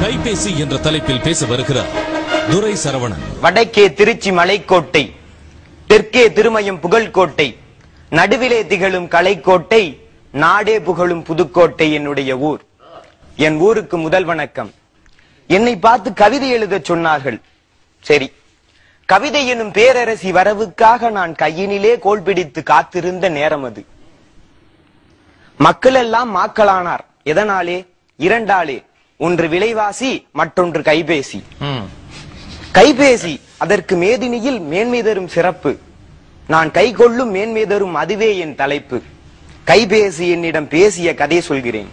கைபேசி என்ற தலைப்பில் பேச வருகிறார் துரை சரவணன். வடக்கே திருச்சி மலைக்கோட்டை, தெற்கே திருமயம் புகழ்கோட்டை, நடுவிலே திகழும் கலைக்கோட்டை, நாடே புகழும் புதுக்கோட்டை என்னுடைய ஊர். என் ஊருக்கு முதல் வணக்கம். என்னை பார்த்து கவிதை எழுத சொன்னார்கள். சரி, கவிதை எனும் பேரரசி வரவுக்காக நான் கையினிலே கோல் பிடித்து காத்திருந்த நேரம் அது. மக்கள் எல்லாம் மாக்களானார். எதனாலே? இரண்டாலே. ஒன்று விலைவாசி, மற்றொன்று கைபேசி. கைபேசி அதற்கு மேதினியில் மேன்மை தரும் சிறப்பு. நான் கை கொள்ளும் மேன்மை தரும் அதுவே என் தலைப்பு. கைபேசி என்னிடம் பேசிய கதை சொல்கிறேன்.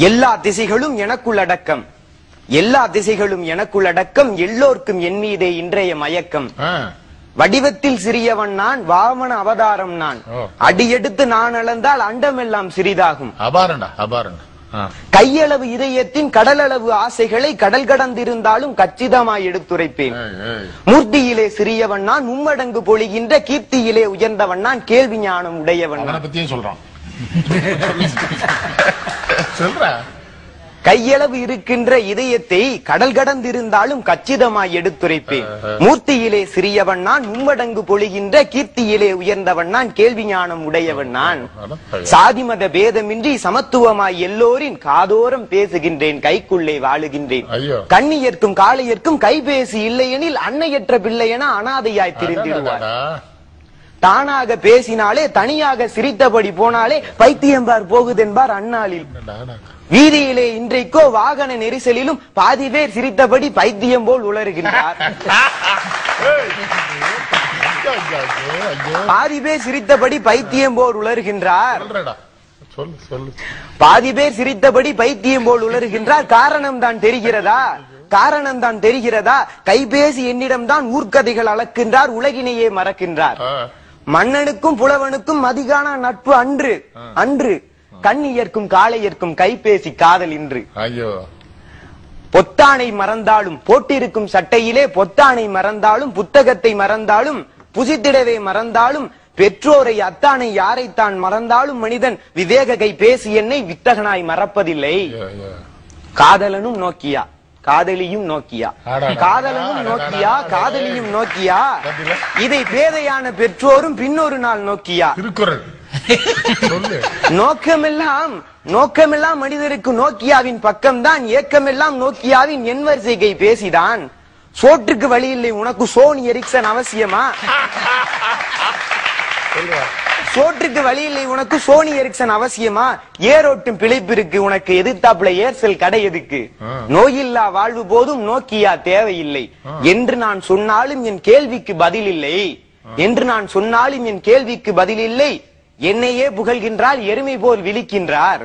எல்லா திசைகளும் எனக்குள் அடக்கம், எல்லா திசைகளும் எனக்குள் அடக்கம், எல்லோருக்கும் என் மீதே இன்றைய மயக்கம். வடிவத்தில் சிறியவன் நான், வாமன அவதாரம் நான். அடியெடுத்து நான் அளந்தால் அண்டமெல்லாம் சிறிதாகும். கையளவு இதயத்தின் கடலளவு ஆசைகளை கடல் கடந்திருந்தாலும் கச்சிதமாய் எடுத்துரைப்பேன். மூர்த்தியிலே சிறியவன் நான், மும்மடங்கு பொழிகின்ற கீர்த்தியிலே உயர்ந்தவன் நான், கேள்வி ஞானம் உடையவன் சொல்றான். கையளவு இருக்கின்ற இதயத்தை கடல் கடந்திருந்தாலும் கச்சிதமாய் எடுத்துரைப்பேன். மூர்த்தியிலே சிறியவன் நான், மும்மடங்கு பொழிகின்ற கீர்த்தியிலே உயர்ந்தவன் நான், கேள்வி ஞானம் உடையவன் நான். சாதி மத பேதமின்றி சமத்துவமாய் எல்லோரின் காதோரம் பேசுகின்றேன், கைக்குள்ளே வாழுகின்றேன். கண்ணியர்க்கும் காளையர்க்கும் கைபேசி இல்லையெனில் அன்னையற்ற பிள்ளையென அனாதையாய் திரிந்திடுவார். தானாக பேசினாலே, தனியாக சிரித்தபடி போனாலே பைத்தியம்பார் போகுதென்பார் அந்நாளில். வீதியிலே இன்றைக்கோ வாகன நெரிசலிலும் பாதி பேர் சிரித்தபடி பைத்தியம் போல் உளறுகின்றார். பாதி பேர் சிரித்தபடி பைத்தியம் போல் உளறுகின்றார். பாதி பேர் சிரித்தபடி பைத்தியம் போல் உளறுகின்றார். காரணம் தான் தெரிகிறதா? காரணம் தான் தெரிகிறதா? கைபேசி என்னிடம்தான் ஊர்க்கதைகள் அளக்கின்றார், உலகினையே மறக்கின்றார். மன்னனுக்கும் புலவனுக்கும் மதிகான நட்பு அன்று அன்று, கண்ணியர்க்கும் காளையர்க்கும் கைபேசி காதல் இன்று. பொத்தானை மறந்தாலும், போட்டிருக்கும் சட்டையிலே பொத்தானை மறந்தாலும், புத்தகத்தை மறந்தாலும், புசித்திடவே மறந்தாலும், பெற்றோரை அத்தானை யாரைத்தான் மறந்தாலும் மனிதன் விவேக கைபேசி என்னை வித்தகனாய் மறப்பதில்லை. காதலனும் நோக்கியா, காதலியும் நோக்கியா, காதலனும் நோக்கியா, காதலியும் நோக்கியா, இதை பேதையான பெற்றோரும் பின்னொரு நாள் நோக்கியா. நோக்கமெல்லாம் நோக்கமெல்லாம் மனிதருக்கு நோக்கியாவின் பக்கம்தான், ஏக்கமெல்லாம் நோக்கியாவின் என் வரிசை பேசிதான். சோற்றுக்கு வழி இல்லை உனக்கு சோனி எரிக்சன் அவசியமா? சோற்றுக்கு வழி இல்லை உனக்கு சோனி எரிக்சன் அவசியமா? ஏரோட்டும் பிழைப்பிற்கு உனக்கு எதிர்த்தாப்புல ஏர்செல் கடை எதுக்கு? நோயில்லா வாழ்வு போதும் நோக்கியா தேவையில்லை என்று நான் சொன்னாலும் என் கேள்விக்கு பதில் இல்லை, என்று நான் சொன்னாலும் என் கேள்விக்கு பதில் இல்லை. என்னையே புகழ்கின்றார், எருமை போல் விழிக்கின்றார்.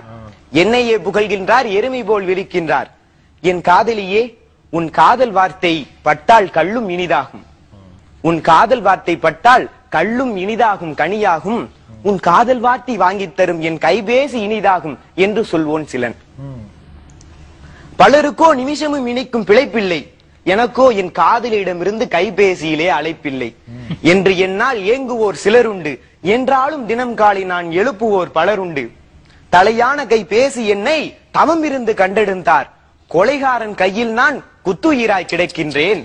என்னையே புகழ்கின்றார், எருமை போல் விழிக்கின்றார். என் காதலியே, உன் காதல் வார்த்தை பட்டால் கள்ளும் இனிதாகும். உன் காதல் வார்த்தை பட்டால் கள்ளும் இனிதாகும், கனியாகும். உன் காதல் வார்த்தை வாங்கி தரும் என் கைபேசி இனிதாகும் என்று சொல்வோன் சிலன். பலருக்கோ நிமிஷமும் இணைக்கும் பிழைப்பில்லை, எனக்கோ என் காதலிடமிருந்து கைபேசியிலே அழைப்பில்லை என்று என்னால் ஏங்குவோர் சிலருண்டு. என்றாலும் தினம் காலை நான் எழுப்புவோர் பலருண்டு. தலையான கைபேசி என்னை தவம் இருந்து கண்டெடுத்தார். கொலைகாரன் கையில் நான் குத்துயிராய் கிடக்கின்றேன்.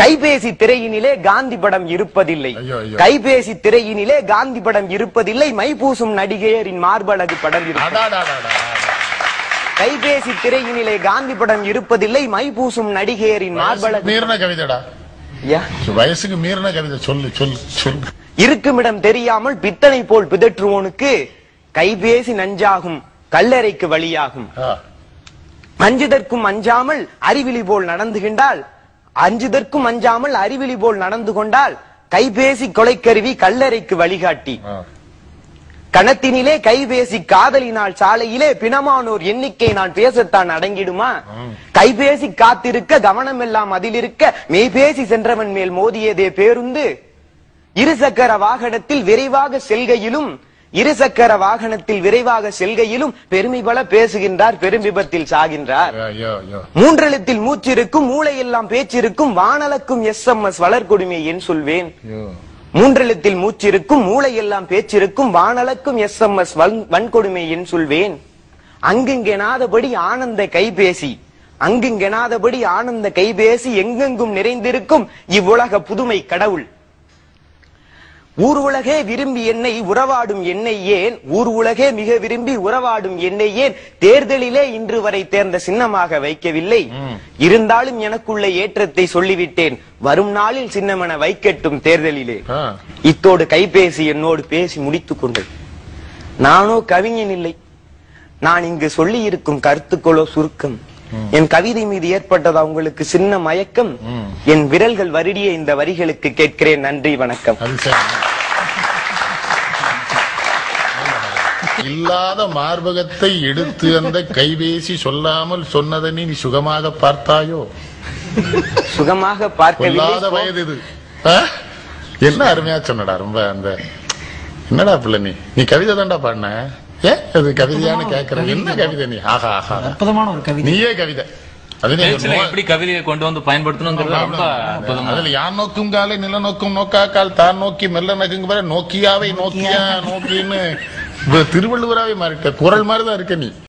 கைபேசி திரையினிலே காந்தி படம் இருப்பதில்லை, கைபேசி திரையினிலே காந்தி படம் இருப்பதில்லை. மைபூசும் நடிகையரின் மார்பழகு படம் இருப்பதில்லை. கைபேசி திரையினிலே காந்தி படம் இருப்பதில்லை, மைபூசும் நடிகையரின் மார்பழகு. மீறின கவிதைடா, வயசுக்கு மீறின கவிதை சொல்லு சொல்லு சொல்லு. இருக்குமிடம் தெரியாமல் பித்தனை போல் பிதற்றுவோனுக்கு கைபேசி நஞ்சாகும், கல்லறைக்கு வழியாகும். அஞ்சுதற்கும் அஞ்சாமல் அறிவிலி போல் நடந்துகின்றால், அஞ்சுதற்கும் அஞ்சாமல் அறிவிலி போல் நடந்து கொண்டால் கைபேசி கொலைக்கருவி கல்லறைக்கு வழிகாட்டி. கணத்தினிலே கைபேசி காதலினால் சாலையிலே பிணமானோர் எண்ணிக்கை நான் பேசத்தான் அடங்கிடுமா? கைபேசி காத்திருக்க கவனம் எல்லாம் அதில் இருக்க மெய்பேசி சென்றவன் மேல் மோதியதே பேருந்து. இருசக்கர வாகனத்தில் விரைவாக செல்கையிலும், இருசக்கர வாகனத்தில் விரைவாக செல்கையிலும் பெருமை பல பேசுகின்றார், பெரும் விபத்தில் சாகின்றார். மூன்றெழுத்தில் மூச்சிருக்கும், மூளையெல்லாம் பேச்சிருக்கும், வானலக்கும் SMS வளர்கொடுமை என் சொல்வேன். மூன்றெழுத்தில் மூச்சிருக்கும், மூளையெல்லாம் பேச்சிருக்கும், வானலக்கும் SMS வன்கொடுமை என் சொல்வேன். அங்குங்கெனாதபடி ஆனந்த கைபேசி, அங்குங்கெனாதபடி ஆனந்த கைபேசி, எங்கெங்கும் நிறைந்திருக்கும் இவ்வுலக புதுமை கடவுள். ஊர் உலகே விரும்பி என்னை உறவாடும் என்னை ஏன், ஊர் உலகே மிக விரும்பி உறவாடும் என்னை ஏன் தேர்தலிலே இன்று வரை தேர்ந்த சின்னமாக வைக்கவில்லை. இருந்தாலும் எனக்குள்ள ஏற்றத்தை சொல்லிவிட்டேன், வரும் நாளில் சின்னமென வைக்கட்டும் தேர்தலிலே. இத்தோடு கைபேசி என்னோடு பேசி முடித்துக் கொண்டது. நானோ கவிஞன் இல்லை. நான் இங்கு சொல்லி இருக்கும் கருத்துக்களோ சுருக்கம். என் கவிதை மீது ஏற்பட்டதா உங்களுக்கு சின்ன மயக்கம்? என் விரல்கள் வருடிய இந்த வரிகளுக்கு கேட்கிறேன் நன்றி வணக்கம். இல்லாத மார்பகத்தை எடுத்து அந்த கைபேசி சொல்லாமல் சொன்னதை நீ சுகமாக பார்த்தாயோ? சுகமாக பார்க்க வயது இது என்ன அருமையா சொன்னடா. ரொம்ப அந்த என்னடா பிள்ளை நீ கவிதை தான்டா பாடின. அது கவிதையானு கேக்குற. என்ன கவிதை நீ? ஆஹா ஆஹா, அற்புதமான ஒரு கவிதை. நீயே கவிதை. எப்படி கவிதையை கொண்டு வந்து பயன்படுத்தணும். அதுல யான் நோக்கும் காலை நில நோக்கும் நோக்காக்கால் தான் நோக்கி மெல்ல நகுங்க நோக்கியாவை நோக்கியா நோக்கின்னு திருவள்ளுவராவே மாறிட்ட. குரல் மாதிரிதான் இருக்க நீ.